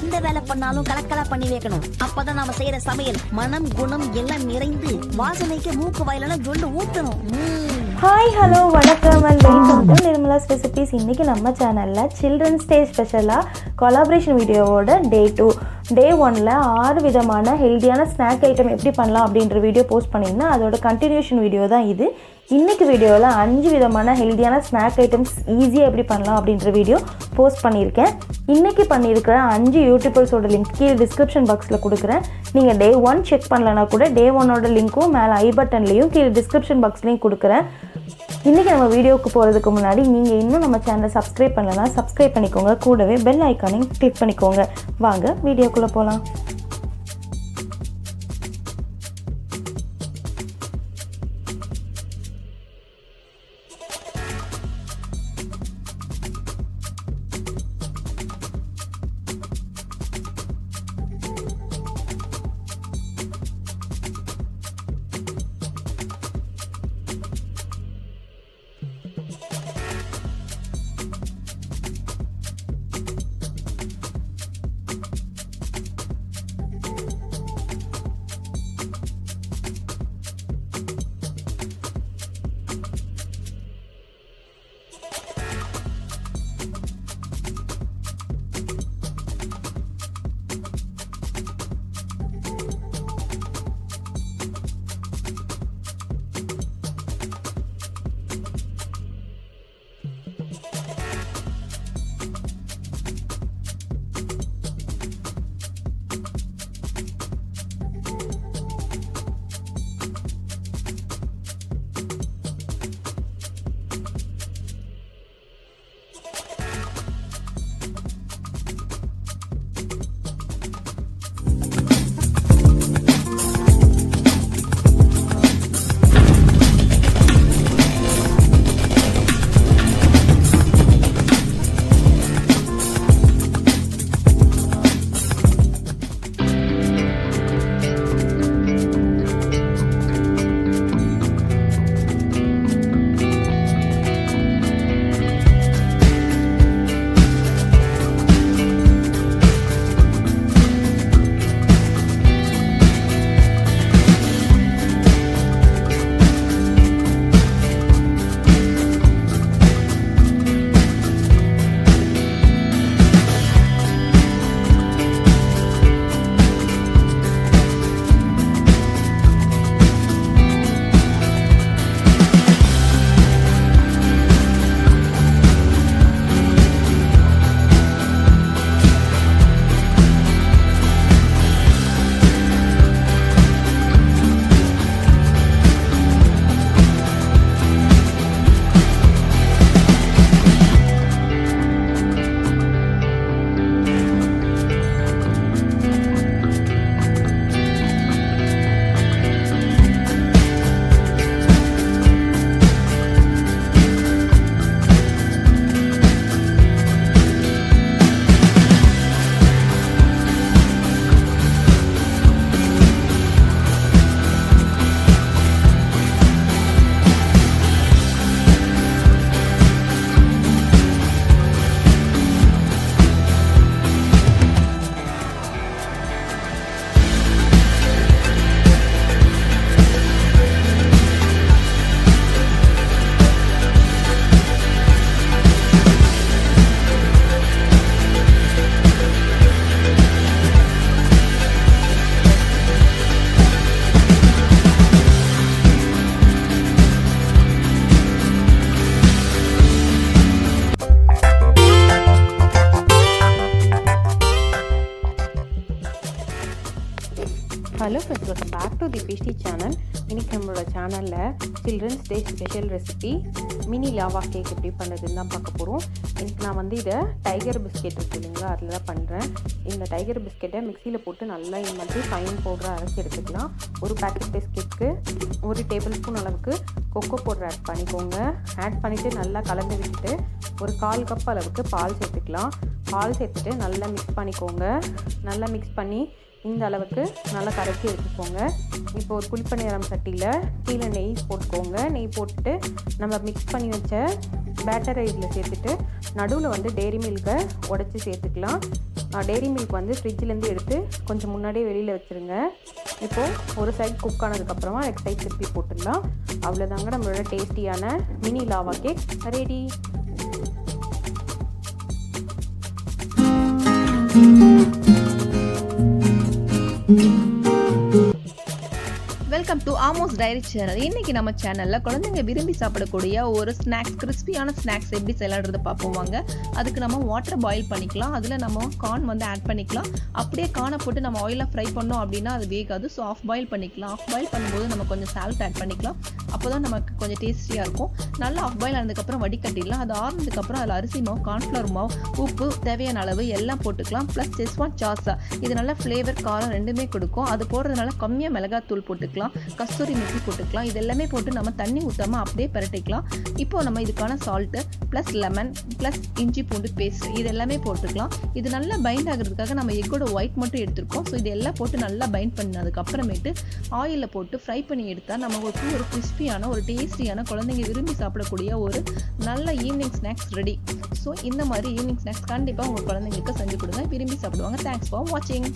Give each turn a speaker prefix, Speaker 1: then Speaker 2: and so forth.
Speaker 1: எந்த வேலை பண்ணாலும் கலக்கலா பண்ணி வைக்கணும். அப்பதான் நாம செய்யற சமையல் மனம் குணம் எல்லாம் நிறைந்து வாசனைக்கு மூக்கு வாயிலெல்லாம் ஜொல்லு ஊட்டணும்.
Speaker 2: ஹாய் ஹலோ வணக்கம் and welcome to Nirmala's recipes. இன்றைக்கி நம்ம சேனலில் சில்ட்ரன்ஸ் டே ஸ்பெஷலாக கொலாபரேஷன் வீடியோவோட டே 2 டே 1ல் 6 விதமான ஹெல்த்தியான ஸ்நாக் ஐட்டம் எப்படி பண்ணலாம் அப்படின்ற வீடியோ போஸ்ட் பண்ணியிருந்தேன். அதோட கண்டினியூஷன் வீடியோ தான் இது. இன்றைக்கி வீடியோவில் 5 விதமான ஹெல்த்தியான ஸ்நாக் ஐட்டம்ஸ் ஈஸியாக எப்படி பண்ணலாம் அப்படின்ற வீடியோ போஸ்ட் பண்ணியிருக்கேன். இன்றைக்கி பண்ணியிருக்கிற 5 யூடியூபர்ஸோட லிங்க் கீழே டிஸ்கிரிப்ஷன் பாக்ஸில் கொடுக்குறேன். நீங்கள் டே 1 செக் பண்ணலன்னா கூட டே 1ஓட லிங்க்கும் மேலே ஐ பட்டன்லேயும் கீழே டிஸ்கிரிப்ஷன் பாக்ஸ்லேயும் கொடுக்குறேன். இன்றைக்கி நம்ம வீடியோவுக்கு போகிறதுக்கு முன்னாடி நீங்கள் இன்னும் நம்ம சேனலை சப்ஸ்கிரைப் பண்ணலன்னா சப்ஸ்கிரைப் பண்ணிக்கோங்க. கூடவே பெல் ஐக்கானையும் கிளிக் பண்ணிக்கோங்க. வாங்க வீடியோக்குள்ளே போகலாம்.
Speaker 3: Hello friends, welcome back to Deepisri channel. இன்றைக்கி நம்மளோட சேனலில் children's day special recipe mini lava cake எப்படி பண்ணுறதுன்னு தான் பார்க்க போகிறோம். இன்றைக்கி நான் இதை டைகர் பிஸ்கெட் இருக்குது இல்லைங்களா, அதில் தான் பண்ணுறேன். இந்த டைகர் பிஸ்கெட்டை மிக்சியில் போட்டு நல்லா இந்த மாதிரி ஃபைன் பவுடராக அரைச்சி எடுத்துக்கலாம். ஒரு பேக்கெட் பிஸ்கெட்டுக்கு 1 டேபிள் ஸ்பூன் அளவுக்கு கொக்கோ பவுடர் ஆட் பண்ணிக்கோங்க. ஆட் பண்ணிவிட்டு நல்லா கலந்து விட்டுட்டு ஒரு 1/4 கப் அளவுக்கு பால் சேர்த்துக்கலாம். பால் சேர்த்துட்டு நல்லா மிக்ஸ் பண்ணிக்கோங்க. நல்லா மிக்ஸ் பண்ணி இந்த அளவுக்கு நல்லா கரைச்சி எடுத்துக்கோங்க. இப்போ ஒரு குழிப்பணியாரம் சட்டியில் கீழே நெய் போட்டுக்கோங்க. நெய் போட்டுட்டு நம்ம மிக்ஸ் பண்ணி வச்ச பேட்டரை இதில் சேர்த்துட்டு நடுவில் வந்து டெய்ரி மில்கை உடச்சி சேர்த்துக்கலாம். டெய்ரி மில்க் வந்து ஃப்ரிட்ஜிலேருந்து எடுத்து கொஞ்சம் முன்னாடியே வெளியில் வச்சுருங்க. இப்போது ஒரு சைட் குக் ஆனதுக்கப்புறமா நெக்ஸ்ட் சைட் திருப்பி போட்டுடலாம். அவ்வளோதாங்க நம்மளோட டேஸ்டியான mini lava cake ready.
Speaker 4: Welcome to Amos diary channel. இன்னைக்கு நம்ம சேனல்ல குழந்தைங்க விரும்பி சாப்பிடக்கூடிய ஒரு ஸ்நாக்ஸ், கிறிஸ்பியான ஸ்நாக்ஸ் எப்படி செய்யலாம்ன்றத பார்ப்போம் வாங்க. அதுக்கு நம்ம வாட்டர் பாயில் பண்ணிக்கலாம். அதில் நம்ம கார்ன் வந்து ஆட் பண்ணிக்கலாம். அப்படியே கார்னை போட்டு நம்ம ஆயிலில் ஃப்ரை பண்ணோம் அப்படின்னா அது வேகாது. ஸோ ஆஃப் பாயில் பண்ணிக்கலாம். ஆஃப் பாயில் பண்ணும்போது நம்ம கொஞ்சம் சால்ட் ஆட் பண்ணிக்கலாம். அப்போ தான் நமக்கு கொஞ்சம் டேஸ்டியாக இருக்கும். நல்லா ஆஃப் பாயில் ஆனதுக்கப்புறம் வடிகட்டிடலாம். அது ஆறுனதுக்கப்புறம் அதில் அரிசி மாவு, கார்ன்ஃப்ளவர் மாவு, உப்பு, தேவையான அளவு எல்லாம் போட்டுக்கலாம். ப்ளஸ் செஸ்வான் சாஸா, இது நல்லா ஃப்ளேவர் காரம் ரெண்டுமே கொடுக்கும். அது போடுறதுனால கம்மியாக மிளகாத்தூள் போட்டுக்கலாம், கஸ்தூரி மெத்தி போட்டுக்கலாம். இது எல்லாமே போட்டு நம்ம தண்ணி ஊற்றாமல் அப்படியே பரட்டிக்கலாம். இப்போ நம்ம இதுக்கான சால்ட்டு ப்ளஸ் லெமன் ப்ளஸ் இஞ்சி பூண்டு பேஸ்ட் இது எல்லாமே போட்டுக்கலாம். இது நல்லா பைண்ட் ஆகிறதுக்காக நம்ம எக்கோட ஒயிட் மட்டும் எடுத்துருக்கோம். ஸோ இது எல்லாம் போட்டு நல்லா பைண்ட் பண்ணதுக்கப்புறமேட்டு ஆயிலில் போட்டு ஃப்ரை பண்ணி எடுத்தால் நமக்கு ஒரு கிறிஸ்பியான ஒரு டேஸ்டியான குழந்தைங்க விரும்பி சாப்பிடக்கூடிய ஒரு நல்ல ஈவினிங் ஸ்நாக்ஸ் ரெடி. ஸோ இந்த மாதிரி ஈவினிங் ஸ்நாக்ஸ் கண்டிப்பாக உங்கள் குழந்தைங்களுக்கு செஞ்சு கொடுங்க, விரும்பி சாப்பிடுவாங்க. தேங்க்ஸ் ஃபார் வாட்சிங்.